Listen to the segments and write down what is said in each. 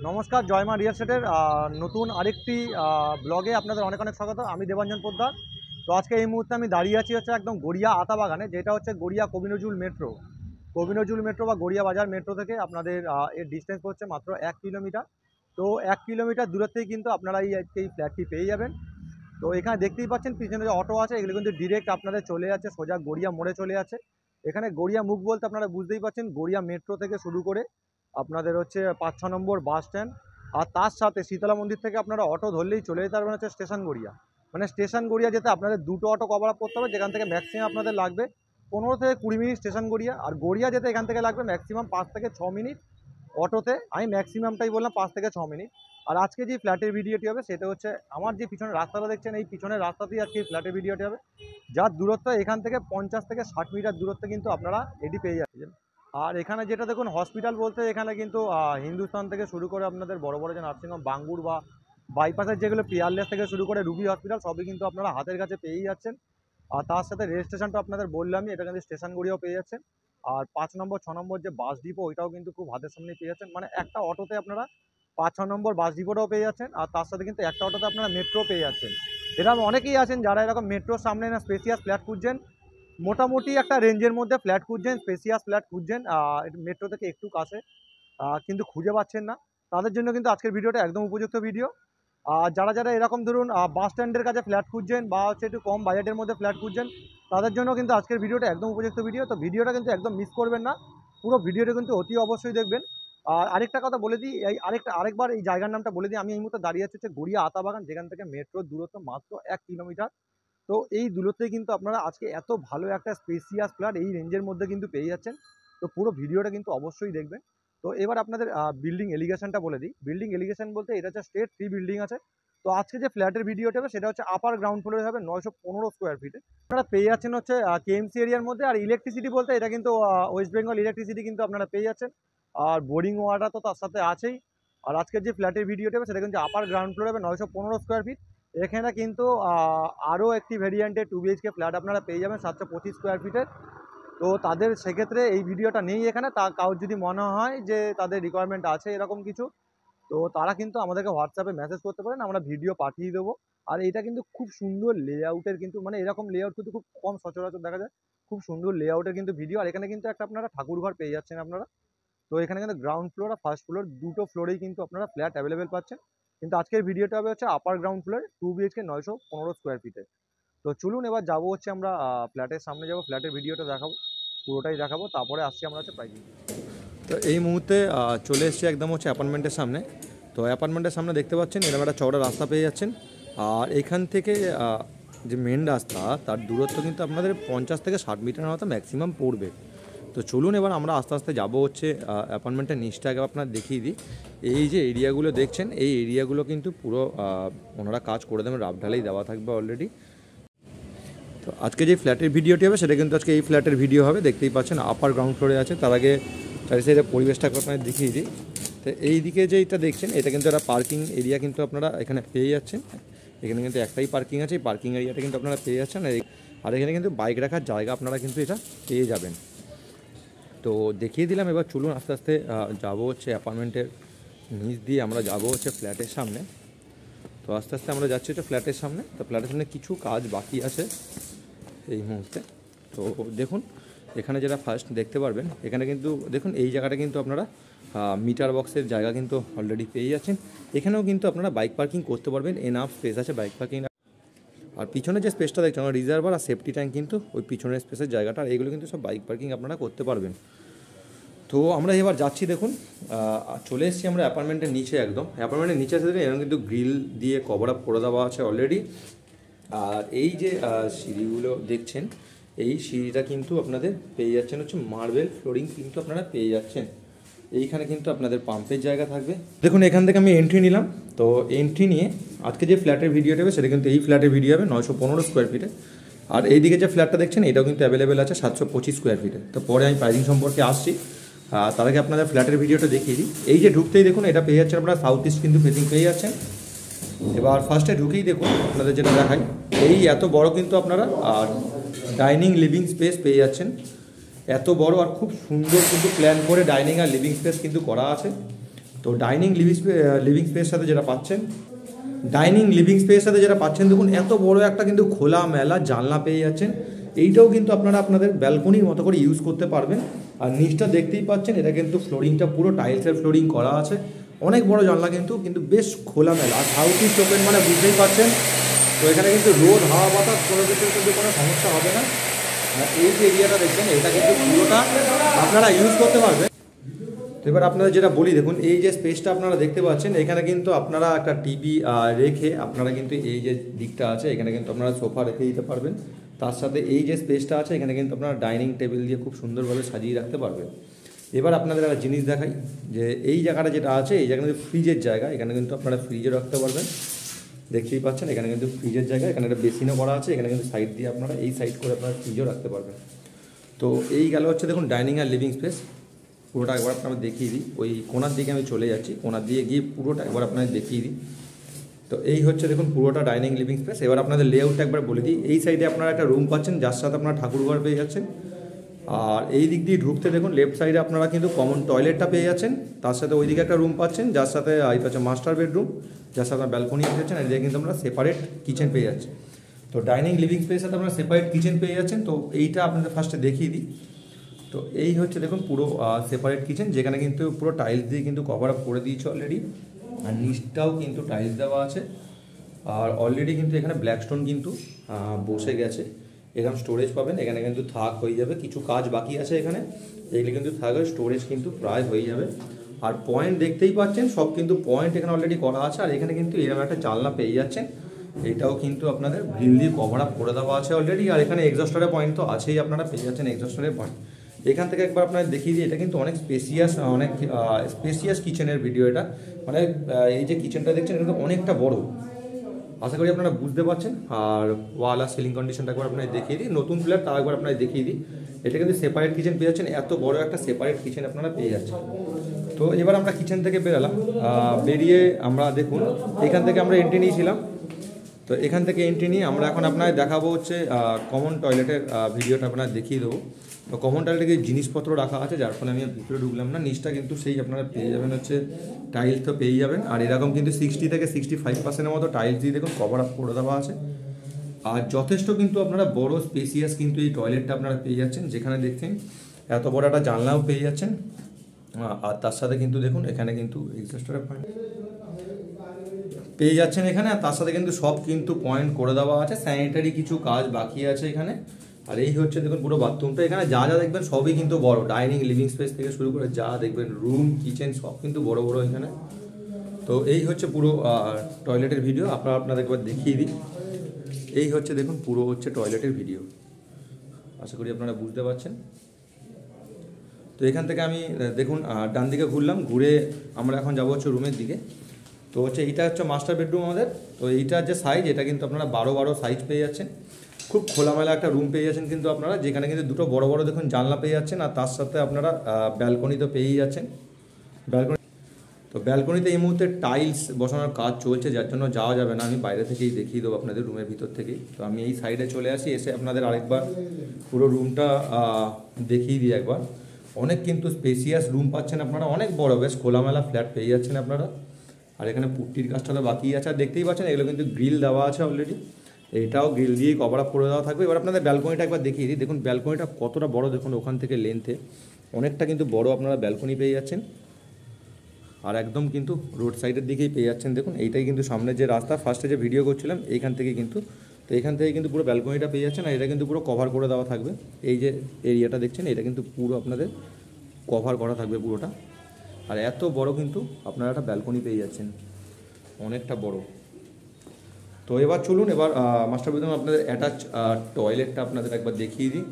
নমস্কার, জয়মা রিয়েল এস্টেটের নতুন আরেকটি ব্লগে আপনাদের অনেক অনেক স্বাগত। আমি দেবাঞ্জন পোদ্দার। তো আজকে এই মুহূর্তে আমি দাঁড়িয়ে আছি হচ্ছে একদম গড়িয়া আতাবাগানে, যেটা হচ্ছে গড়িয়া কবিনজরুল মেট্রো। কবিনজরুল মেট্রো বা গড়িয়া বাজার মেট্রো থেকে আপনাদের এর ডিস্টেন্স হচ্ছে মাত্র 1 কিলোমিটার। তো 1 কিলোমিটার দূরত্বেই কিন্তু আপনারা এই ফ্ল্যাটটি পেয়ে যাবেন। তো এখানে দেখতেই পাচ্ছেন পিছনে যে অটো আছে, এগুলো কিন্তু ডিরেক্ট আপনাদের চলে যাচ্ছে সোজা গড়িয়া মোড়ে চলে যাচ্ছে। এখানে গড়িয়া মুখ বলতে আপনারা বুঝতেই পারছেন, গড়িয়া মেট্রো থেকে শুরু করে আপনাদের হচ্ছে 5-6 নম্বর বাস স্ট্যান্ড, আর তার সাথে শীতলা মন্দির থেকে আপনারা অটো ধরলেই চলে যেতে পারবেন হচ্ছে স্টেশন গড়িয়া। মানে স্টেশন গড়িয়া যেতে আপনাদের দুটো অটো কভার আপ করতে হবে, যেখান থেকে ম্যাক্সিমাম আপনাদের লাগবে 15 থেকে 20 মিনিট স্টেশন গড়িয়া। আর গড়িয়া যেতে এখান থেকে লাগবে ম্যাক্সিমাম 5 থেকে 6 মিনিট অটোতে। আমি ম্যাক্সিমামটাই বললাম 5 থেকে 6 মিনিট। আর আজকে যে ফ্ল্যাটের ভিডিওটি হবে সেটা হচ্ছে আমার যে পিছনের রাস্তাটা দেখছেন, এই পিছনের রাস্তাতেই আজকে এই ফ্ল্যাটের ভিডিওটি হবে, যার দূরত্ব এখান থেকে 50 থেকে 60 মিটার দূরত্বে কিন্তু আপনারা এটি পেয়ে যাচ্ছেন। আর এখানে যেটা দেখুন হসপিটাল বলতে, এখানে কিন্তু হিন্দুস্তান থেকে শুরু করে আপনাদের বড় বড় যে নার্সিংহোম, বাঙ্গুর বা বাইপাসের যেগুলো পিয়ারলেস থেকে শুরু করে রুবি হসপিটাল, সবই কিন্তু আপনারা হাতের কাছে পেয়েই যাচ্ছেন। আর তার সাথে রেল স্টেশনটা আপনাদের বললামই, এটা কিন্তু স্টেশন গড়িয়াও পেয়ে যাচ্ছেন। আর 5 নম্বর 6 নম্বর যে বাস ডিপো, ওইটাও কিন্তু খুব হাতের সামনেই পেয়ে যাচ্ছেন। মানে একটা অটোতে আপনারা 5-6 নম্বর বাস ডিপোটাও পেয়ে যাচ্ছেন, আর তার সাথে কিন্তু একটা অটোতে আপনারা মেট্রো পেয়ে যাচ্ছেন। এরকম অনেকেই আছেন যারা এরকম মেট্রোর সামনে না স্পেসিয়াস ফ্ল্যাট খুঁজছেন, মোটামুটি একটা রেঞ্জের মধ্যে ফ্ল্যাট খুঁজছেন, স্পেসিয়াস ফ্ল্যাট খুঁজছেন, মেট্রো থেকে একটু কাছে, কিন্তু খুঁজে পাচ্ছেন না। তাদের জন্য কিন্তু আজকের ভিডিওটা একদম উপযুক্ত ভিডিও। আর যারা যারা এরকম ধরুন বাস স্ট্যান্ডের কাছে ফ্ল্যাট খুঁজছেন বা হচ্ছে একটু কম বাজেটের মধ্যে ফ্ল্যাট খুঁজছেন, তাদের জন্য কিন্তু আজকের ভিডিওটা একদম উপযুক্ত ভিডিও। তো ভিডিওটা কিন্তু একদম মিস করবেন না, পুরো ভিডিওটা কিন্তু অতি অবশ্যই দেখবেন। আর আরেকটা কথা বলে দিই, এই আরেকবার এই জায়গার নামটা বলে দিই। আমি এই মুহূর্তে দাঁড়িয়ে আছি হচ্ছে গড়িয়া আতাবাগান, যেখান থেকে মেট্রোর দূরত্ব মাত্র 1 কিলোমিটার। তো এই দূরত্বে কিন্তু আপনারা আজকে এত ভালো একটা স্পেসিয়াস ফ্ল্যাট এই রেঞ্জের মধ্যে কিন্তু পেয়ে যাচ্ছেন। তো পুরো ভিডিওটা কিন্তু অবশ্যই দেখবেন। তো এবার আপনাদের বিল্ডিং এলিগেশনটা বলে দিই। বিল্ডিং এলিগেশন বলতে এটা হচ্ছে স্টেট 3 বিল্ডিং আছে। তো আজকে যে ফ্ল্যাটের ভিডিওটা হবে সেটা হচ্ছে আপার গ্রাউন্ড ফ্লোরে হবে 915 স্কোয়ার ফিটে। আপনারা পেয়ে যাচ্ছেন হচ্ছে কেএমসি এরিয়ার মধ্যে। আর ইলেকট্রিসিটি বলতে এটা কিন্তু ওয়েস্ট বেঙ্গল ইলেকট্রিসিটি কিন্তু আপনারা পেয়ে যাচ্ছেন। আর বোরিং ওয়াটার তো তার সাথে আছেই। আর আজকের যে ফ্ল্যাটের ভিডিওটা হবে সেটা কিন্তু আপার গ্রাউন্ড ফ্লোরে হবে 915 স্কোয়ার ফিট। এখানে কিন্তু আরও একটি ভেরিয়েন্টের 2 বিএইচকে ফ্ল্যাট আপনারা পেয়ে যাবেন 725 স্কোয়ার ফিটের। তো তাদের সেক্ষেত্রে এই ভিডিওটা নেই এখানে। তা কারোর যদি মনে হয় যে তাদের রিকোয়ারমেন্ট আছে এরকম কিছু, তো তারা কিন্তু আমাদেরকে হোয়াটসঅ্যাপে মেসেজ করতে পারেন, আমরা ভিডিও পাঠিয়ে দেবো। আর এটা কিন্তু খুব সুন্দর লেআউটের, কিন্তু মানে এরকম লেআউট কিন্তু খুব কম সচরাচর দেখা যায়। খুব সুন্দর লেআউটের কিন্তু ভিডিও। আর এখানে কিন্তু একটা আপনারা ঠাকুর ঘর পেয়ে যাচ্ছেন আপনারা। তো এখানে কিন্তু গ্রাউন্ড ফ্লোর আর ফার্স্ট ফ্লোর দুটো ফ্লোরেই কিন্তু আপনারা ফ্ল্যাট অ্যাভেলেবেল পাচ্ছেন। কিন্তু আজকের ভিডিওটা হবে হচ্ছে আপার গ্রাউন্ড ফ্লোরে 2 বিএইচকে 915 স্কোয়ার ফিটে। তো চলুন এবার যাবো হচ্ছে আমরা ফ্ল্যাটের সামনে যাবো, ফ্ল্যাটের ভিডিওটা দেখাবো, পুরোটাই দেখাবো, তারপরে আসছি আমরা হচ্ছে প্রাইজিং। তো এই মুহূর্তে চলে এসেছি একদম হচ্ছে অ্যাপার্টমেন্টের সামনে। তো অ্যাপার্টমেন্টের সামনে দেখতে পাচ্ছেন এরকম একটা চওড়া রাস্তা পেয়ে যাচ্ছেন। আর এখান থেকে যে মেন রাস্তা, তার দূরত্ব কিন্তু আপনাদের 50 থেকে 60 মিটারের মতো ম্যাক্সিমাম পড়বে। তো চলুন এবার আমরা আস্তে আস্তে যাবো হচ্ছে অ্যাপার্টমেন্টের নিচটা আগে আপনার দেখিয়ে দিই। এই যে এরিয়াগুলো দেখছেন, এই এরিয়াগুলো কিন্তু পুরো ওনারা কাজ করে দেবেন, রাফঢালাই দেওয়া থাকবে অলরেডি। তো আজকে যে ফ্ল্যাটের ভিডিওটি হবে সেটা কিন্তু আজকে এই ফ্ল্যাটের ভিডিও হবে। দেখতেই পাচ্ছেন আপার গ্রাউন্ড ফ্লোরে আছে। তার আগে চারি সাইডে পরিবেশটাকে আপনাদের দেখিয়ে দিই। তো এই দিকে যে এটা দেখছেন, এটা কিন্তু একটা পার্কিং এরিয়া কিন্তু আপনারা এখানে পেয়ে যাচ্ছেন। এখানে কিন্তু একটাই পার্কিং আছে, এই পার্কিং এরিয়াটা কিন্তু আপনারা পেয়ে যাচ্ছেন। আর এখানে কিন্তু বাইক রাখার জায়গা আপনারা কিন্তু এটা পেয়ে যাবেন। তো দেখিয়ে দিলাম। এবার চলুন আস্তে আস্তে যাবো হচ্ছে অ্যাপার্টমেন্টের নিচ দিয়ে, আমরা যাবো হচ্ছে ফ্ল্যাটের সামনে। তো আস্তে আস্তে আমরা যাচ্ছি হচ্ছে ফ্ল্যাটের সামনে। তো ফ্ল্যাটের সামনে কিছু কাজ বাকি আছে এই মুহূর্তে। তো দেখুন এখানে যেটা ফার্স্ট দেখতে পারবেন, এখানে কিন্তু দেখুন এই জায়গাটা কিন্তু আপনারা মিটার বক্সের জায়গা কিন্তু অলরেডি পেয়ে যাচ্ছেন। এখানেও কিন্তু আপনারা বাইক পার্কিং করতে পারবেন, এনাফ স্পেস আছে বাইক পার্কিং। আর পিছনে যে স্পেসটা দেখছেন রিজার্ভার আর সেফটি ট্যাঙ্ক কিন্তু ওই পিছনের স্পেসের জায়গাটা, আর এইগুলো কিন্তু সব বাইক পার্কিং আপনারা করতে পারবেন। তো আমরা এবার যাচ্ছি, দেখুন চলে এসেছি আমরা অ্যাপার্টমেন্টের নিচে। একদম অ্যাপার্টমেন্টের নিচে থেকে এরকম কিন্তু গ্রিল দিয়ে কভার আপ করে দেওয়া আছে অলরেডি। আর এই যে সিঁড়িগুলো দেখছেন, এই সিঁড়িটা কিন্তু আপনাদের পেয়ে যাচ্ছেন হচ্ছে মার্বেল ফ্লোরিং কিন্তু আপনারা পেয়ে যাচ্ছেন। এইখানে কিন্তু আপনাদের পাম্পের জায়গা থাকবে। দেখুন এখান থেকে আমি এন্ট্রি নিলাম। তো এন্ট্রি নিয়ে আজকে যে ফ্ল্যাটের ভিডিওটা হবে সেটা কিন্তু এই ফ্ল্যাটের ভিডিও হবে 915 স্কোয়ার ফিটে। আর এইদিকে যে ফ্ল্যাটটা দেখছেন এটাও কিন্তু অ্যাভেলেবেল আছে 725 স্কোয়ার ফিটে। তো পরে আমি প্রাইজিং সম্পর্কে আসছি। তার আগে আপনাদের ফ্ল্যাটের ভিডিওটা দেখিয়ে দিই। এই যে ঢুকতেই দেখুন এটা পেয়ে যাচ্ছেন আপনারা সাউথ ইস্ট কিন্তু ফেসিং পেয়ে যাচ্ছেন। এবার ফার্স্টে ঢুকেই দেখুন আপনাদের যেটা দেখাই, এই এত বড় কিন্তু আপনারা আর ডাইনিং লিভিং স্পেস পেয়ে যাচ্ছেন। এত বড় আর খুব সুন্দর কিন্তু প্ল্যান করে ডাইনিং আর লিভিং স্পেস কিন্তু করা আছে। তো তো ডাইনিং লিভিং স্পেস সাথে যেটা পাচ্ছেন, ডাইনিং লিভিং স্পেস সাথে যেটা পাচ্ছেন দেখুন এত বড় একটা কিন্তু খোলা মেলা জানলা পেয়ে যাচ্ছেন। এইটাও কিন্তু আপনারা আপনাদের ব্যালকনির মতো করে ইউজ করতে পারবেন। আর নিচটা দেখতেই পাচ্ছেন, এটা কিন্তু ফ্লোরিংটা পুরো টাইলসের ফ্লোরিং করা আছে, অনেক বড় জানলা কিন্তু বেশ খোলামেলা। আর সাউথ ইস্ট ওপেন মানে বুঝতেই পারছেন, তো এখানে কিন্তু রোদ হাওয়া বাতাস কোনো কিছুর কিন্তু কোনো সমস্যা হবে না। এই যে এরিয়াটা দেখছেন এটা কিন্তু পুরোটা আপনারা ইউজ করতে পারবেন। তো এবার আপনারা যেটা বলি দেখুন, এই যে স্পেসটা আপনারা দেখতে পাচ্ছেন, এখানে কিন্তু আপনারা একটা টিভি রেখে আপনারা কিন্তু এই যে দিকটা আছে এখানে কিন্তু আপনারা সোফা রেখে দিতে পারবেন। তার সাথে এই যে স্পেসটা আছে এখানে কিন্তু আপনারা ডাইনিং টেবিল দিয়ে খুব সুন্দরভাবে সাজিয়ে রাখতে পারবেন। এবার আপনাদের একটা জিনিস দেখাই, যে এই জায়গাটা যেটা আছে এই জায়গাটা ফ্রিজের জায়গা, এখানে কিন্তু আপনারা ফ্রিজে রাখতে পারবেন। দেখতেই পাচ্ছেন এখানে কিন্তু ফ্রিজের জায়গা, এখানে একটা বেসিনও করা আছে, এখানে কিন্তু সাইড দিয়ে আপনারা এই সাইড করে আপনারা ফ্রিজও রাখতে পারবেন। তো এই গেল হচ্ছে দেখুন ডাইনিং আর লিভিং স্পেস, পুরোটা একবার আপনাদের দেখিয়ে দিই। ওই কোণার দিকে আমি চলে যাচ্ছি, কোণার দিয়ে গিয়ে পুরোটা একবার আপনাদের দেখিয়ে দিই। তো এই হচ্ছে দেখুন পুরোটা ডাইনিং লিভিং স্পেস। এবার আপনাদের লেআউটটা একবার বলে দিই। এই সাইডে আপনারা একটা রুম পাচ্ছেন, যার সাথে আপনারা ঠাকুরঘর পেয়ে যাচ্ছেন। আর এই দিক দিয়ে ঢুকতে দেখুন লেফট সাইডে আপনারা কিন্তু কমন টয়লেটটা পেয়ে যাচ্ছেন, তার সাথে ওইদিকে একটা রুম পাচ্ছেন, যার সাথে এটা হচ্ছে মাস্টার বেডরুম, যার সাথে আপনার ব্যালকনি পেয়েছেন। আর এদিকে কিন্তু আমরা সেপারেট কিচেন পেয়ে যাচ্ছি। তো ডাইনিং লিভিং স্পেসের সাথে আপনারা সেপারেট কিচেন পেয়ে যাচ্ছেন। তো এইটা আপনাদের ফার্স্টে দেখিয়ে দিই। তো এই হচ্ছে দেখুন পুরো সেপারেট কিচেন, যেখানে কিন্তু পুরো টাইলস দিয়ে কিন্তু কভার আপ করে দিয়েছে অলরেডি। আর নিচটাও কিন্তু টাইলস দেওয়া আছে। আর অলরেডি কিন্তু এখানে ব্ল্যাকস্টোন কিন্তু বসে গেছে। এরকম স্টোরেজ পাবেন, এখানে কিন্তু থাক হয়ে যাবে, কিছু কাজ বাকি আছে এখানে, এগুলি কিন্তু থাকবে, স্টোরেজ কিন্তু প্রায় হয়ে যাবে। আর পয়েন্ট দেখতেই পাচ্ছেন, সব কিন্তু পয়েন্ট এখানে অলরেডি করা আছে। আর এখানে কিন্তু এরকম একটা জানলা পেয়ে যাচ্ছেন, এটাও কিন্তু আপনাদের গ্রিল দিয়ে কভার আপ করে দেওয়া আছে অলরেডি। আর এখানে এক্সস্টারের পয়েন্ট তো আছেই, আপনারা পেয়ে যাচ্ছেন এক্সস্টারের পয়েন্ট। এখান থেকে একবার আপনাদের দেখিয়ে দিই, এটা কিন্তু অনেক স্পেসিয়াস কিচেনের ভিডিও এটা। মানে এই যে কিচেনটা দেখছেন এটা কিন্তু অনেকটা বড়, আশা করি আপনারা বুঝতে পারছেন। আর ওয়াল আর সিলিং কন্ডিশনটা একবার আপনাদের দেখিয়ে দিই, নতুন ফ্ল্যাট তার একবার আপনাদের দেখিয়ে দিই। এটা কিন্তু সেপারেট কিচেন পেয়ে যাচ্ছেন, এত বড় একটা সেপারেট কিচেন আপনারা পেয়ে যাচ্ছেন। তো এবার আমরা কিচেন থেকে বেরোলাম, বেরিয়ে আমরা দেখুন এখান থেকে আমরা এন্ট্রি নিয়েছিলাম। তো এখান থেকে এন্ট্রি নিয়ে আমরা এখন আপনাদের দেখাবো হচ্ছে কমন টয়লেটের ভিডিওটা আপনারা দেখিয়ে দেবো। তো কমন টয়লেটে জিনিসপত্র রাখা আছে, যার ফলে আমি ভিতরে ঢুকলাম না। নিচটা কিন্তু সেই আপনারা পেয়ে যাবেন হচ্ছে টাইলস তো পেয়ে যাবেন। আর এরকম কিন্তু 60 থেকে 65% মতো টাইলস দিয়ে দেখুন কভার আপ করে দেওয়া আছে। আর যথেষ্ট কিন্তু আপনারা বড় স্পেসিয়াস কিন্তু এই টয়লেটটা আপনারা পেয়ে যাচ্ছেন, যেখানে দেখছেন এত বড় একটা জানলাও পেয়ে যাচ্ছেন। আর তার সাথে কিন্তু দেখুন এখানে কিন্তু এক্সস্টারের পয়েন্ট পেয়ে যাচ্ছেন এখানে। আর তার সাথে কিন্তু সব কিন্তু পয়েন্ট করে দেওয়া আছে, স্যানিটারি কিছু কাজ বাকি আছে এখানে। আর এই হচ্ছে দেখুন পুরো বাথরুমটা, এখানে যা যা দেখবেন সবই কিন্তু বড়, ডাইনিং লিভিং স্পেস থেকে শুরু করে যা দেখবেন রুম কিচেন সব কিন্তু বড় বড় এখানে। তো এই হচ্ছে পুরো টয়লেটের ভিডিও, আপনাদের একবার দেখিয়ে দিই। এই হচ্ছে দেখুন পুরো হচ্ছে টয়লেটের ভিডিও, আশা করি আপনারা বুঝতে পারছেন। তো এখান থেকে আমি দেখুন ডান দিকে ঘুরলাম, ঘুরে আমরা এখন যাবো হচ্ছে রুমের দিকে। তো হচ্ছে এইটা হচ্ছে মাস্টার বেডরুম আমাদের। তো এইটার যে সাইজ, এটা কিন্তু আপনারা 12 সাইজ পেয়ে যাচ্ছেন, খুব খোলামেলা একটা রুম পেয়ে যাচ্ছেন কিন্তু আপনারা, যেখানে কিন্তু দুটো বড় বড় দেখুন জানলা পেয়ে যাচ্ছেন। আর তার সাথে আপনারা ব্যালকনি তো পেয়েই যাচ্ছেন। ব্যালকনিতে এই মুহূর্তে টাইলস বসানোর কাজ চলছে, যার জন্য যাওয়া যাবে না, আমি বাইরে থেকেই দেখিয়ে দেবো আপনাদের রুমের ভিতর থেকেই। তো আমি এই সাইডে চলে আসি, এসে আপনাদের আরেকবার পুরো রুমটা দেখিয়ে দিই একবার। অনেক কিন্তু স্পেসিয়াস রুম পাচ্ছেন আপনারা, অনেক বড় বেশ খোলামেলা ফ্ল্যাট পেয়ে যাচ্ছেন আপনারা। আর এখানে পুট্টির কাজটা তো বাকি আছে, আর দেখতেই পাচ্ছেন এগুলো কিন্তু গ্রিল দেওয়া আছে অলরেডি, এইটাও গ্রিল দিয়েই কভার আপ করে দেওয়া থাকবে। এবার আপনাদের ব্যালকনিটা একবার দেখিয়ে দিই, দেখুন ব্যালকনিটা কতটা বড়, দেখুন ওখান থেকে লেন্থে অনেকটা কিন্তু বড় আপনারা ব্যালকনি পেয়ে যাচ্ছেন। আর একদম কিন্তু রোড সাইডের দিকেই পেয়ে যাচ্ছেন, দেখুন এইটাই কিন্তু সামনে যে রাস্তা, ফার্স্টে যে ভিডিও করছিলাম এইখান থেকে কিন্তু, তো এখান থেকে কিন্তু পুরো ব্যালকনিটা পেয়ে যাচ্ছেন। আর এটা কিন্তু পুরো কভার করে দেওয়া থাকবে, এই যে এরিয়াটা দেখছেন এটা কিন্তু পুরো আপনাদের কভার করা থাকবে পুরোটা। আর এত বড় কিন্তু আপনারা একটা ব্যালকনি পেয়ে যাচ্ছেন, অনেকটা বড়। তো এবার চলুন, এবার মাস্টার বেডরুম আপনাদের অ্যাটাচ টয়লেটটা আপনাদের একবার দেখিয়ে দিই।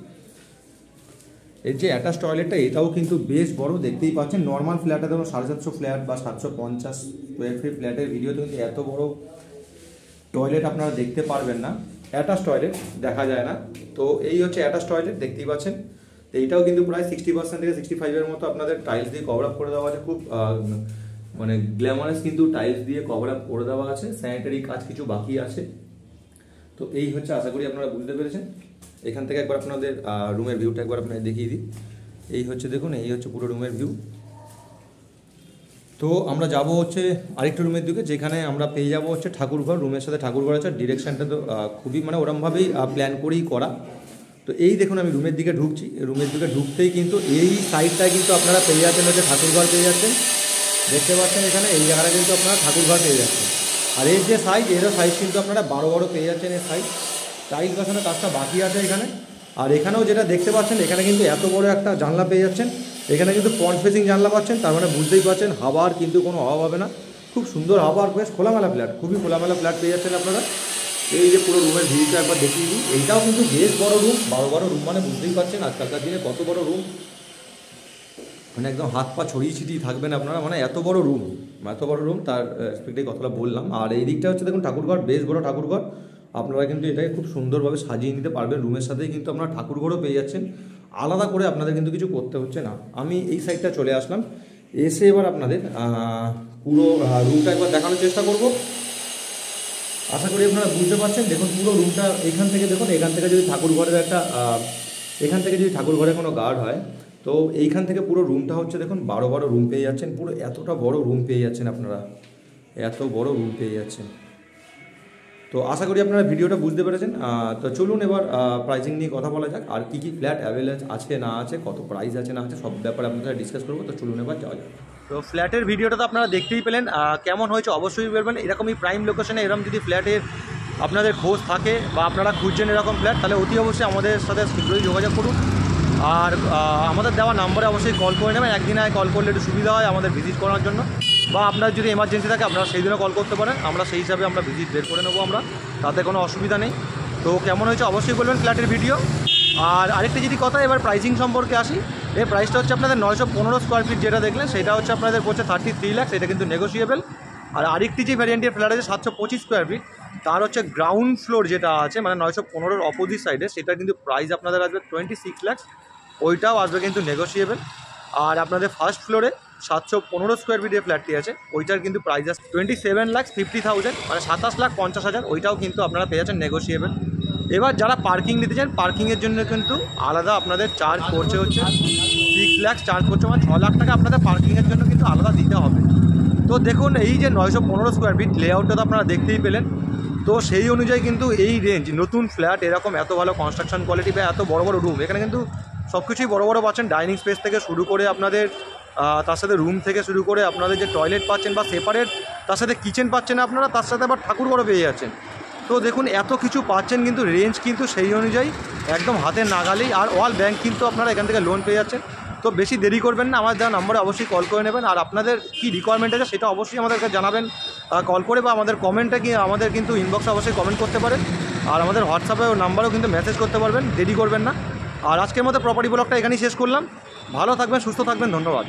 এর যে অ্যাটাচ টয়লেটটা এটাও কিন্তু বেশ বড়, দেখতেই পাচ্ছেন। নর্মাল ফ্ল্যাটে ধরুন 750 ফ্ল্যাট বা 750 স্কোয়ার ফিট ফ্ল্যাটের ভিডিওতে কিন্তু এত বড় টয়লেট আপনারা দেখতে পারবেন না, অ্যাটাচ টয়লেট দেখা যায় না। তো এই হচ্ছে অ্যাটাচ টয়লেট, দেখতেই পাচ্ছেন। তো এইটাও কিন্তু প্রায় 60% থেকে 65-এর মতো আপনাদের টাইলস দিয়ে কভার আপ করে দেওয়া আছে, খুব মানে গ্ল্যামারাস কিন্তু টাইলস দিয়ে কভার আপ করে দেওয়া আছে, স্যানিটারি কাজ কিছু বাকি আছে। তো এই হচ্ছে, আশা করি আপনারা বুঝতে পেরেছেন। এখান থেকে একবার আপনাদের রুমের ভিউটা একবার আপনাদের দেখিয়ে দিই। এই হচ্ছে দেখুন, এই হচ্ছে পুরো রুমের ভিউ। তো আমরা যাব হচ্ছে আরেকটা রুমের দিকে, যেখানে আমরা পেয়ে যাব হচ্ছে ঠাকুরঘর। রুমের সাথে ঠাকুরঘর আছে। ডিরেকশানটা তো খুবই মানে ওরমভাবেই প্ল্যান করেই করা। তো এই দেখুন আমি রুমের দিকে ঢুকছি। রুমের দিকে ঢুকতেই কিন্তু এই সাইডটায় কিন্তু আপনারা পেয়ে যাচ্ছেন হচ্ছে ঠাকুরঘর পেয়ে যাচ্ছেন। দেখতে পাচ্ছেন এখানে এই জায়গাটা কিন্তু আপনারা ঠাকুরঘর পেয়ে যাচ্ছেন। আর এর যে সাইজ, এরও সাইজ কিন্তু আপনারা বড় পেয়ে যাচ্ছেন। এর সাইজ টাইলস বসানোর কাজটা বাকি আছে এখানে। আর এখানেও যেটা দেখতে পাচ্ছেন, এখানে কিন্তু এত বড় একটা জানলা পেয়ে যাচ্ছেন। এখানে কিন্তু ফ্রন্ট ফেসিং জানলা পাচ্ছেন, তার মানে বুঝতেই পারছেন হাওয়ার কিন্তু কোনো অভাব হবে না। খুব সুন্দর হাওয়ার, বেশ খোলামেলা ফ্ল্যাট, খুবই খোলামেলা ফ্ল্যাট পেয়ে যাচ্ছেন আপনারা। এই যে পুরো রুমের ভিউটা একবার দেখিয়ে দিই। এইটাও কিন্তু বেশ বড় রুম, বড় রুম মানে বুঝতেই পারছেন আজকালকার দিনে কত বড় রুম, মানে একদম হাত পা ছড়িয়ে ছিটিয়ে থাকবেন আপনারা, মানে এত বড় রুম। তার রেসপেক্টে কথাটা বললাম। আর এই দিকটা হচ্ছে দেখুন ঠাকুরঘর, বেশ বড় ঠাকুরঘর। আপনারা কিন্তু এটাকে খুব সুন্দরভাবে সাজিয়ে নিতে পারবেন। রুমের সাথেই কিন্তু আপনারা ঠাকুরঘরও পেয়ে যাচ্ছেন, আলাদা করে আপনাদের কিন্তু কিছু করতে হচ্ছে না। আমি এই সাইডটা চলে আসলাম, এসে এবার আপনাদের পুরো রুমটা একবার দেখানোর চেষ্টা করব। আশা করি আপনারা বুঝতে পারছেন। দেখুন পুরো রুমটা এখান থেকে দেখুন, এখান থেকে যদি ঠাকুরঘরের একটা ঠাকুরঘরে কোনো গার্ড হয়, তো এইখান থেকে পুরো রুমটা হচ্ছে দেখুন বড় রুম পেয়ে যাচ্ছেন। পুরো এতটা বড় রুম পেয়ে যাচ্ছেন আপনারা, এত বড় রুম পেয়ে যাচ্ছেন। তো আশা করি আপনারা ভিডিওটা বুঝতে পেরেছেন। তো চলুন এবার প্রাইসিং নিয়ে কথা বলা যাক, আর কী ফ্ল্যাট অ্যাভেলেবল আছে না আছে, কত প্রাইস আছে না আছে, সব ব্যাপারে আপনারা ডিসকাস করবো। তো চলুন এবার যাওয়া যাক। তো ফ্ল্যাটের ভিডিওটা তো আপনারা দেখতেই পেলেন, কেমন হয়েছে অবশ্যই বলবেন। এরকমই প্রাইম লোকেশনে এরকম যদি ফ্ল্যাটের আপনাদের খোঁজ থাকে বা আপনারা খুঁজছেন এরকম ফ্ল্যাট, তাহলে অতি অবশ্যই আমাদের সাথে শীঘ্রই যোগাযোগ করুন। আর আমাদের দেওয়া নাম্বারে অবশ্যই কল করে নেবেন। একদিন আগে কল করলে একটু সুবিধা হয় আমাদের ভিজিট করার জন্য, বা আপনার যদি এমার্জেন্সি থাকে আপনারা সেই দিনও কল করতে পারেন। আমরা সেই হিসাবে আমরা ভিজিট বের করে নেবো, আমরা তাতে কোনো অসুবিধা নেই। তো কেমন হয়েছে অবশ্যই বলবেন ফ্ল্যাটের ভিডিও। আর আরেকটি যদি কথা, এবার প্রাইসিং সম্পর্কে আসি। এর প্রাইসটা হচ্ছে আপনাদের 915 স্কোয়ার ফিট যেটা দেখলেন, সেটা হচ্ছে আপনাদের পড়ছে 33 লাখ, এটা কিন্তু নেগোসিয়েবল। আর আরেকটি যে ভ্যারিয়েন্টের ফ্ল্যাট আছে 725 স্কোয়ার ফিট, তার হচ্ছে গ্রাউন্ড ফ্লোর যেটা আছে মানে 915-র অপোজিট সাইডে, সেটা কিন্তু প্রাইস আপনাদের আসবে 26 লাখ, ওইটাও আসবে কিন্তু নেগোসিয়েবল। আর আপনাদের ফার্স্ট ফ্লোরে 715 স্কোয়ার ফিটের ফ্ল্যাটটি আছে, ওইটার কিন্তু প্রাইস আছে 27,50,000, মানে 27,50,000, ওইটাও কিন্তু আপনারা পেয়ে যাচ্ছেন নেগোসিয়েবল। এবার যারা পার্কিং নিতে চান, পার্কিংয়ের জন্য কিন্তু আলাদা আপনাদের চার্জ পড়ছে হচ্ছে 6 লাখ চার্জ করছে, মানে 6 লাখ টাকা আপনাদের পার্কিংয়ের জন্য কিন্তু আলাদা দিতে হবে। তো দেখুন এই যে 915 স্কোয়ার ফিট লেআউটটা তো আপনারা দেখতেই পেলেন। তো সেই অনুযায়ী কিন্তু এই রেঞ্জ নতুন ফ্ল্যাট এরকম এত ভালো কনস্ট্রাকশন কোয়ালিটি বা এত বড় রুম, এখানে কিন্তু সব কিছুই বড় পাচ্ছেন। ডাইনিং স্পেস থেকে শুরু করে আপনাদের তার সাথে রুম থেকে শুরু করে আপনাদের যে টয়লেট পাচ্ছেন বা সেপারেট, তার সাথে কিচেন পাচ্ছেন আপনারা, তার সাথে আবার ঠাকুরঘরও পেয়ে যাচ্ছেন। তো দেখুন এত কিছু পাচ্ছেন, কিন্তু রেঞ্জ কিন্তু সেই অনুযায়ী একদম হাতের নাগালেই। আর অল ব্যাংক কিন্তু আপনারা এখান থেকে লোন পেয়ে যাচ্ছেন। তো বেশি দেরি করবেন না, আমার দেওয়া নম্বরে অবশ্যই কল করে নেবেন। আর আপনাদের কী রিকোয়ারমেন্ট আছে সেটা অবশ্যই আমাদেরকে জানাবেন কল করে, বা আমাদের কমেন্টে কি আমাদের কিন্তু ইনবক্সে অবশ্যই কমেন্ট করতে পারেন। আর আমাদের হোয়াটসঅ্যাপে নাম্বারেও কিন্তু মেসেজ করতে পারবেন, দেরি করবেন না। আর আজকের মতো প্রপার্টি ব্লগটা এখানেই শেষ করলাম। ভালো থাকবেন, সুস্থ থাকবেন, ধন্যবাদ।